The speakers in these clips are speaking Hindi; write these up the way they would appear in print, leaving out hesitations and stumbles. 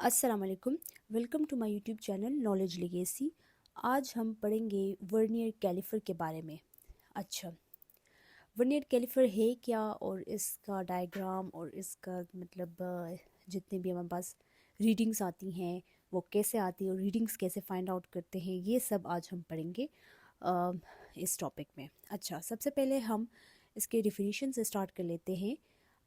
अस्सलाम वालेकुम। Welcome to my YouTube channel Knowledge Legacy. आज हम पढ़ेंगे वर्नियर कैलिपर के बारे में। अच्छा, वर्नियर कैलिपर है क्या और इसका डायग्राम और इसका मतलब जितने भी हमारे पास रीडिंग्स आती हैं वो कैसे आती है और रीडिंग्स कैसे फाइंड आउट करते हैं, ये सब आज हम पढ़ेंगे इस टॉपिक में। अच्छा, सबसे पहले हम इसके डिफिनीशन से स्टार्ट कर लेते हैं।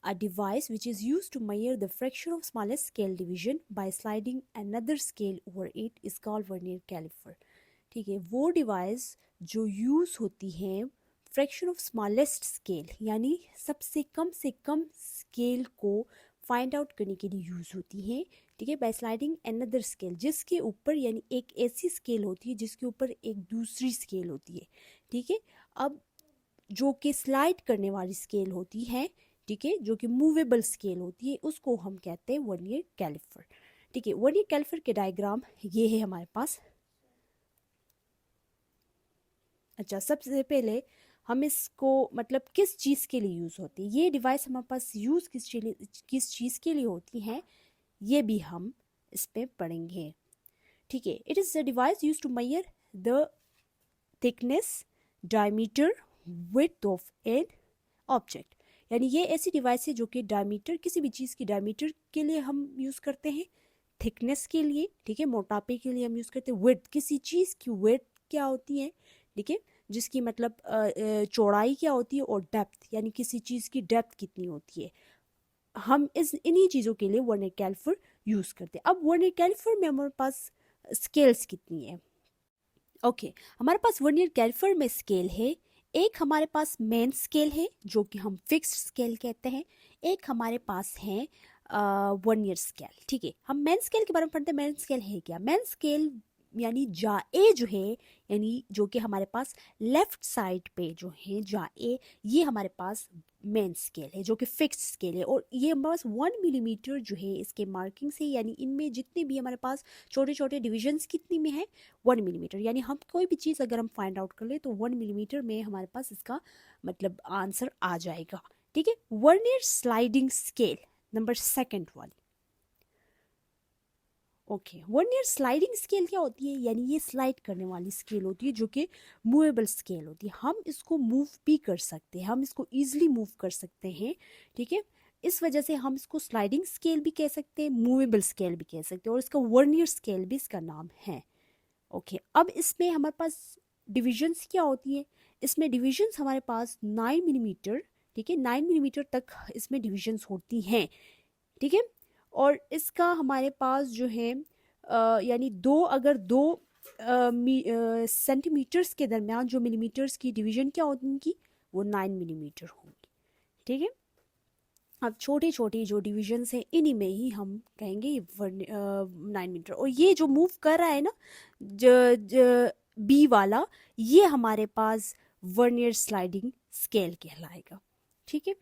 A device which is used to measure the fraction of smallest scale division by sliding another scale over it is called vernier caliper। ठीक है, वो डिवाइस जो यूज़ होती है फ्रैक्शन ऑफ स्मॉलेस्ट स्केल यानी सबसे कम से कम स्केल को फाइंड आउट करने के लिए यूज़ होती है। ठीक है, बाय स्लाइडिंग अनदर स्केल, जिसके ऊपर यानी एक ऐसी स्केल होती है जिसके ऊपर एक दूसरी स्केल होती है। ठीक है, अब जो कि स्लाइड करने वाली स्केल होती है, ठीक है, जो कि मूवेबल स्केल होती है, उसको हम कहते हैं वर्नियर कैलिपर। ठीक है, वर्नियर कैलिपर के डायग्राम ये है हमारे पास। अच्छा, सबसे पहले हम इसको मतलब किस चीज़ के लिए यूज़ होती है, ये डिवाइस हमारे पास यूज़ किस चीज़ के लिए होती है, ये भी हम इस पर पढ़ेंगे। ठीक है, it is the device use to measure the thickness, diameter, width of an object. यानी ये ऐसी डिवाइस है जो कि डायमीटर, किसी भी चीज़ की डायमीटर के लिए हम यूज़ करते हैं, थिकनेस के लिए, ठीक है, मोटापे के लिए हम यूज़ करते हैं, विड्थ, किसी चीज़ की विड्थ क्या होती है, ठीक है, जिसकी मतलब चौड़ाई क्या होती है, और डेप्थ यानी किसी चीज़ की डेप्थ कितनी होती है, हम इन्हीं चीज़ों के लिए वर्नियर कैलिपर यूज़ करते हैं। अब वर्नियर कैलिपर में हमारे पास स्केल्स कितनी है। ओके, हमारे पास वर्नियर कैलिपर में स्केल है। एक हमारे पास मेन स्केल है जो कि हम फिक्स्ड स्केल कहते हैं, एक हमारे पास है वर्नियर स्केल। ठीक है, हम मेन स्केल के बारे में पढ़ते हैं। मेन स्केल है क्या? मेन स्केल यानी जा ए जो है, यानी जो कि हमारे पास लेफ्ट साइड पे जो है जा ए, ये हमारे पास मेन स्केल है जो कि फिक्स्ड स्केल है, और ये हमारे पास 1 मिलीमीटर जो है इसके मार्किंग से, यानी इनमें जितने भी हमारे पास छोटे छोटे डिविजन्स कितनी में है, 1 मिलीमीटर। यानी हम कोई भी चीज़ अगर हम फाइंड आउट कर ले तो 1 मिलीमीटर में हमारे पास इसका मतलब आंसर आ जाएगा। ठीक है, vernier sliding scale number second वाली। ओके, वर्नियर स्लाइडिंग स्केल क्या होती है? यानी ये स्लाइड करने वाली स्केल होती है जो कि मूवेबल स्केल होती है। हम इसको मूव भी कर सकते हैं, हम इसको ईजिली मूव कर सकते हैं। ठीक है, इस वजह से हम इसको स्लाइडिंग स्केल भी कह सकते हैं, मूवेबल स्केल भी कह सकते हैं, और इसका वर्नियर स्केल भी इसका नाम है। ओके, अब इसमें हमारे पास डिविजन्स क्या होती है? इसमें डिविजन्स हमारे पास 9 मिलीमीटर, ठीक है, 9 मिलीमीटर तक इसमें डिविजन्स होती हैं। ठीक है, और इसका हमारे पास जो है यानी दो सेंटीमीटर्स के दरमियान जो मिलीमीटर्स की डिवीजन क्या होगी उनकी, वो 9 मिलीमीटर होंगी। ठीक है, अब छोटे छोटे जो डिविजन्स हैं इन्हीं में ही हम कहेंगे 9 मीटर। और ये जो मूव कर रहा है ना, बी वाला, ये हमारे पास वर्नियर स्लाइडिंग स्केल कहलाएगा। ठीक है,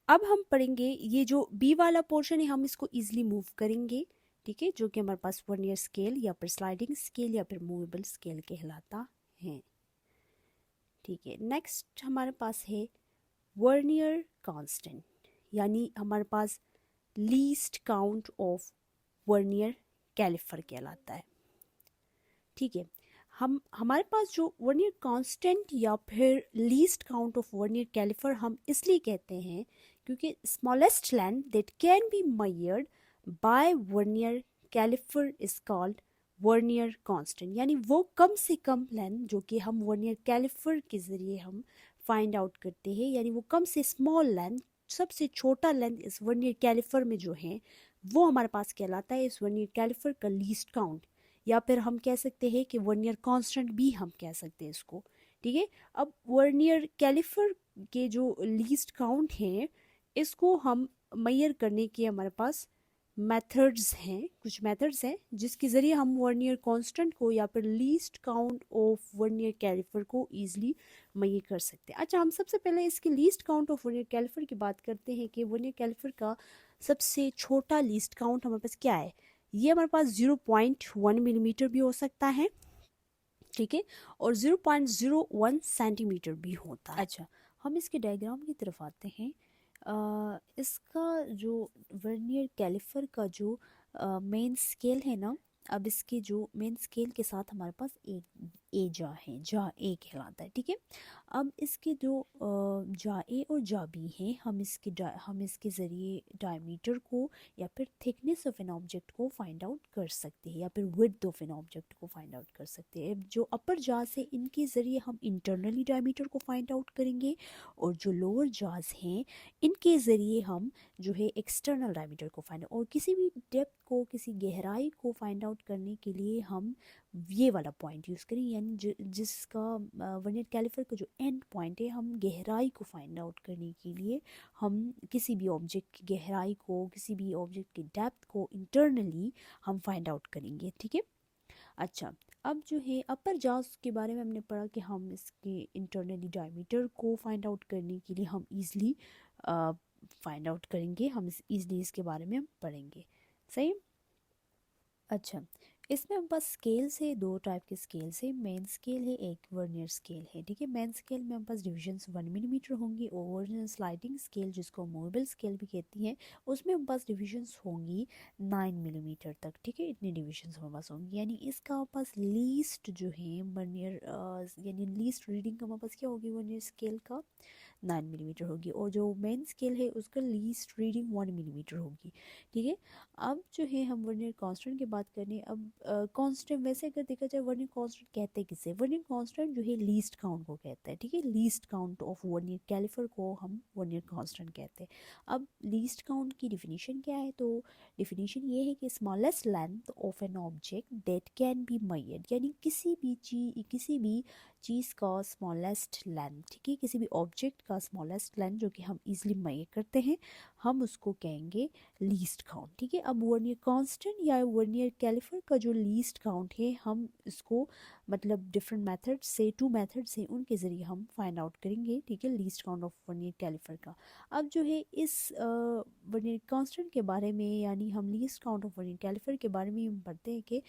अब हम पढ़ेंगे ये जो बी वाला पोर्शन है, हम इसको इजीली मूव करेंगे। ठीक है, जो कि हमारे पास वर्नियर स्केल या फिर स्लाइडिंग स्केल या फिर मूवेबल स्केल कहलाता है। ठीक है, नेक्स्ट हमारे पास है वर्नियर कांस्टेंट, यानी हमारे पास least count of vernier caliper कहलाता है। ठीक है, हम हमारे पास जो वर्नियर कांस्टेंट या फिर least count of vernier caliper हम इसलिए कहते हैं क्योंकि smallest length that can be measured by vernier caliper is called vernier constant. यानी वो कम से कम लेंथ जो कि हम वर्नियर कैलिपर के ज़रिए हम फाइंड आउट करते हैं, यानी वो कम से स्मॉल लेंथ, सबसे छोटा लेंथ इस वर्नियर कैलिपर में जो है वो हमारे पास कहलाता है इस वर्नियर कैलिपर का लीस्ट काउंट, या फिर हम कह सकते हैं कि वर्नियर कांस्टेंट भी हम कह सकते हैं इसको। ठीक है, अब वर्नियर कैलिपर के जो लीस्ट काउंट हैं इसको हम मेजर करने के हमारे पास मेथड्स हैं, कुछ मेथड्स हैं जिसके ज़रिए हम वर्नियर कांस्टेंट को या फिर least count of vernier caliper को ईजिली मेजर कर सकते हैं। अच्छा, हम सबसे पहले इसके least count of vernier caliper की बात करते हैं कि वर्नियर कैलिपर का सबसे छोटा लीस्ट काउंट हमारे पास क्या है। ये हमारे पास 0.1 मिलीमीटर भी हो सकता है, ठीक है, और 0.01 सेंटीमीटर भी होता है। अच्छा, हम इसके डायग्राम की तरफ आते हैं। इसका जो वर्नियर कैलिपर का जो मेन स्केल है ना, अब इसके जो मेन स्केल के साथ हमारे पास एक ए जा है, जा ए कहलाता है, ठीक है। अब इसके जो जा ए और जा बी हैं, हम इसके ज़रिए डायमीटर को या फिर थिकनेस ऑफ एन ऑब्जेक्ट को फाइंड आउट कर सकते हैं, या फिर विड्थ ऑफ एन ऑब्जेक्ट को फाइंड आउट कर सकते हैं। जो अपर जाज है इनके ज़रिए हम इंटरनली डायमीटर को फाइंड आउट करेंगे, और जो लोअर जाज हैं इनके ज़रिए हम जो है एक्सटर्नल डायमीटर को फाइंड, और किसी भी डेप्थ को, किसी गहराई को फाइंड आउट करने के लिए हम ये वाला पॉइंट यूज़ करें, यानी जिसका वर्नियर कैलिपर का जो एंड पॉइंट है, हम गहराई को फाइंड आउट करने के लिए हम किसी भी ऑब्जेक्ट की गहराई को, किसी भी ऑब्जेक्ट की डेप्थ को इंटरनली हम फाइंड आउट करेंगे, ठीक है। अच्छा, अब जो है अपर जाज के बारे में हमने पढ़ा कि हम इसके इंटरनली डायमीटर को फाइंड आउट करने के लिए हम ईज़िली फाइंड आउट करेंगे, हम ईज़िली इसके बारे में हम पढ़ेंगे, सही। अच्छा, इसमें हम पास स्केल्स है, दो टाइप के स्केल्स है, मेन स्केल है, एक वर्नियर स्केल है, ठीक है। मेन स्केल में हम पास डिविजन्स 1 मिलीमीटर होंगी, और वर्नियर स्लाइडिंग स्केल जिसको मूवेबल स्केल भी कहती हैं, उसमें हम पास डिविजन्स होंगी 9 मिलीमीटर तक, ठीक है। इतनी डिविजन्स हमारे पास होंगी, यानी इसका हमारे पास लीस्ट जो है वर्नियर, यानी लीस्ट रीडिंग हमारे पास क्या होगी वर्नियर स्केल का 9 मिलीमीटर होगी, और जो मेन स्केल है उसका लीस्ट रीडिंग 1 मिलीमीटर होगी, ठीक है। अब जो है हम वर्नियर कांस्टेंट की बात करें। अब कांस्टेंट वैसे अगर देखा जाए वर्नियर कांस्टेंट कहते हैं किसे, वर्नियर कांस्टेंट जो है लीस्ट काउंट को कहता है, ठीक है। Least count of vernier caliper को हम वर्नियर कांस्टेंट कहते हैं। अब लीस्ट काउंट की डिफिनीशन क्या है, तो डिफिनीशन ये है कि smallest length of an object that can be measured, यानी किसी भी चीज़ का स्मॉलेस्ट लेंथ, ठीक है, किसी भी ऑब्जेक्ट का स्मॉलेस्ट लेंथ जो कि हम इजीली मेजर करते हैं, हम उसको कहेंगे लीस्ट काउंट, ठीक है। अब वर्नियर कांस्टेंट या वर्नियर कैलिपर का जो लीस्ट काउंट है, हम इसको मतलब डिफरेंट मेथड से, 2 मेथड्स हैं, उनके ज़रिए हम फाइंड आउट करेंगे, ठीक है, least count of vernier caliper का। अब जो है इस वर्नियर कांस्टेंट के बारे में, यानी हम least count of vernier caliper के बारे में हम पढ़ते हैं कि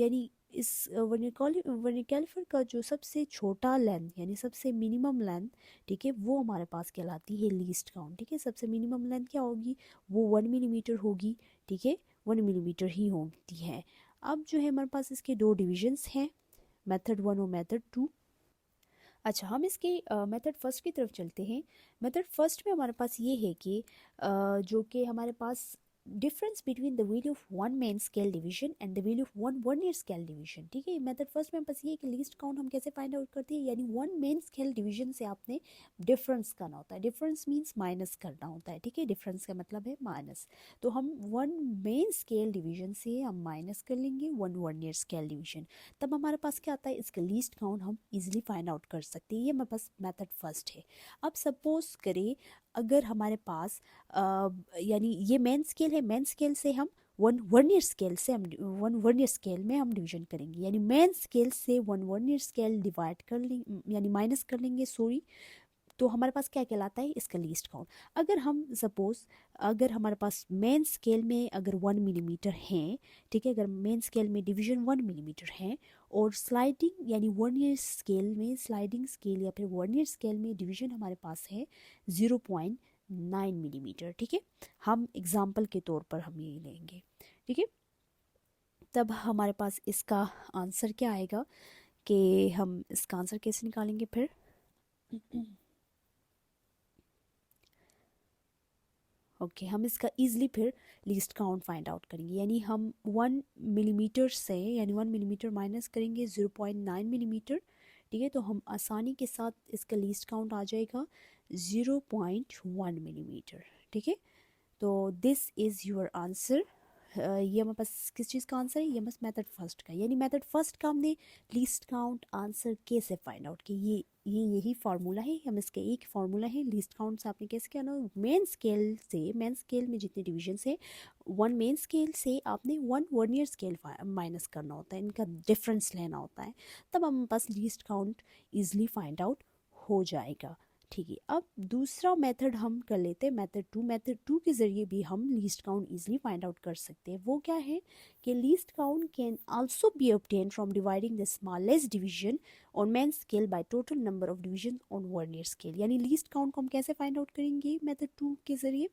यानी इस वर्नियर कैलिपर का जो सबसे छोटा लेंथ, यानी सबसे मिनिमम लेंथ, ठीक है, वो हमारे पास कहलाती है लीस्ट काउंट, ठीक है। सबसे मिनिमम लेंथ क्या होगी, वो 1 मिलीमीटर होगी, ठीक है, 1 मिलीमीटर ही होती है। अब जो है हमारे पास इसके दो डिविजन्स हैं, मेथड 1 और मेथड 2। अच्छा, हम इसके मेथड फर्स्ट की तरफ चलते हैं। मेथड फर्स्ट में हमारे पास ये है कि जो कि हमारे पास difference between the value of 1 main scale division and the value of 1 vernier scale division, ठीक है। मेथड फर्स्ट में बस ये है कि लीस्ट काउंट हम कैसे फाइंड आउट करते हैं, यानी 1 मेन स्केल डिवीजन से आपने डिफरेंस करना होता है, डिफरेंस मीन्स माइनस करना होता है, ठीक है, डिफरेंस का मतलब है माइनस। तो हम 1 मेन स्केल डिवीजन से हम माइनस कर लेंगे 1 वर्नियर स्केल डिवीजन, तब हमारे पास क्या आता है, इसका लीस्ट काउंट हम इजीली फाइंड आउट कर सकते हैं। ये हमारे पास मेथड फर्स्ट है। अब सपोज करें अगर हमारे पास यानी ये मेन स्केल है, मेन स्केल से हम 1 वर्नियर स्केल से हम 1 वर्नियर स्केल में हम डिवीजन करेंगे, यानी मेन स्केल से 1 वर्नियर स्केल डिवाइड कर लेंगे, यानी माइनस कर लेंगे, सॉरी, तो हमारे पास क्या कहलाता है, इसका लीस्ट काउंट। अगर हम सपोज, अगर हमारे पास मेन स्केल में अगर 1 मिलीमीटर हैं, ठीक है, अगर मेन स्केल में डिवीजन 1 मिलीमीटर है, और स्लाइडिंग यानी वर्नियर स्केल में, स्लाइडिंग स्केल या फिर वर्नियर स्केल में डिवीजन हमारे पास है 0.9 मिलीमीटर, ठीक है। हम एग्जाम्पल के तौर पर हम ये लेंगे, ठीक है। तब हमारे पास इसका आंसर क्या आएगा, कि हम इसका आंसर कैसे निकालेंगे फिर ओके, हम इसका ईजिली फिर लीस्ट काउंट फाइंड आउट करेंगे, यानी हम 1 मिलीमीटर से, यानी 1 मिलीमीटर माइनस करेंगे 0.9 मिलीमीटर, ठीक है, तो हम आसानी के साथ इसका लीस्ट काउंट आ जाएगा 0.1 मिलीमीटर, ठीक है। तो दिस इज़ योर आंसर। ये हमारे पास किस चीज़ का आंसर है, ये बस मेथड फर्स्ट का, यानी मेथड फर्स्ट का हमने लीस्ट काउंट आंसर कैसे फाइंड आउट कि ये यही फार्मूला है, हम इसका एक फार्मूला है लीस्ट काउंट से आपने कैसे किया ना, मेन स्केल से, मेन स्केल में जितने डिवीजन है 1 मेन स्केल से आपने 1 वर्नियर स्केल माइनस करना होता है, इनका डिफरेंस लेना होता है, तब हमारे पास least count easily find out हो जाएगा, ठीक है, अब दूसरा मेथड हम कर लेते हैं, मेथड टू के ज़रिए भी हम least count easily find out कर सकते हैं। वो क्या है कि least count can also be obtain from dividing the smallest division on main scale by total number of division on vernier scale. यानी लीस्ट काउंट को हम कैसे फाइंड आउट करेंगे मेथड टू के ज़रिए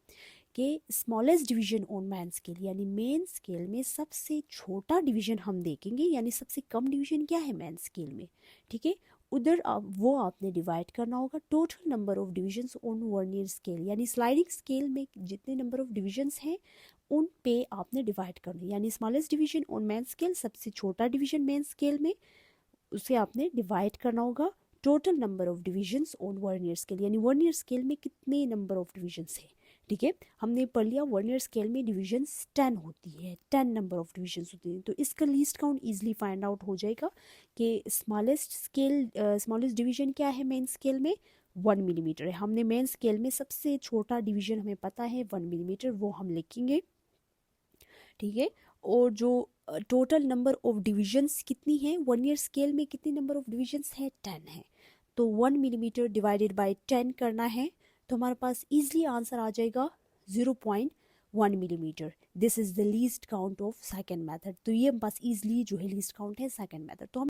कि smallest division on main scale, यानी मेन स्केल में सबसे छोटा डिवीजन हम देखेंगे, यानी सबसे कम डिवीजन क्या है मैन स्केल में, ठीक है, उधर वो आपने डिवाइड करना होगा total number of divisions on vernier scale, यानी स्लाइडिंग स्केल में जितने नंबर ऑफ डिविजन्स हैं उन पे आपने डिवाइड करना है। यानी smallest division on main scale, सबसे छोटा डिवीजन मैन स्केल में, उसे आपने डिवाइड करना होगा total number of divisions on vernier scale, यानी वर्नियर स्केल में कितने नंबर ऑफ डिविजन्स हैं। ठीक है, हमने पढ़ लिया वर्नियर स्केल में डिविजन्स 10 होती है, 10 नंबर ऑफ डिविजन्स होती हैं, तो इसका least count easily find out हो जाएगा कि स्मॉलेस्ट डिवीजन क्या है मेन स्केल में 1 मिलीमीटर है। हमने मेन स्केल में सबसे छोटा डिवीजन हमें पता है 1 मिलीमीटर, वो हम लिखेंगे। ठीक है, और जो टोटल नंबर ऑफ डिविजन्स कितनी है वर्नियर स्केल में, कितनी नंबर ऑफ डिविजन्स है 10 है, तो 1 मिलीमीटर डिवाइडेड बाय 10 करना है, तो हमारे पास इजीली आंसर आ जाएगा 0.1 millimetre. This is the least count of second method. तो ये हमारे पास इजीली जो है लीस्ट काउंट है सेकंड मेथड। तो हम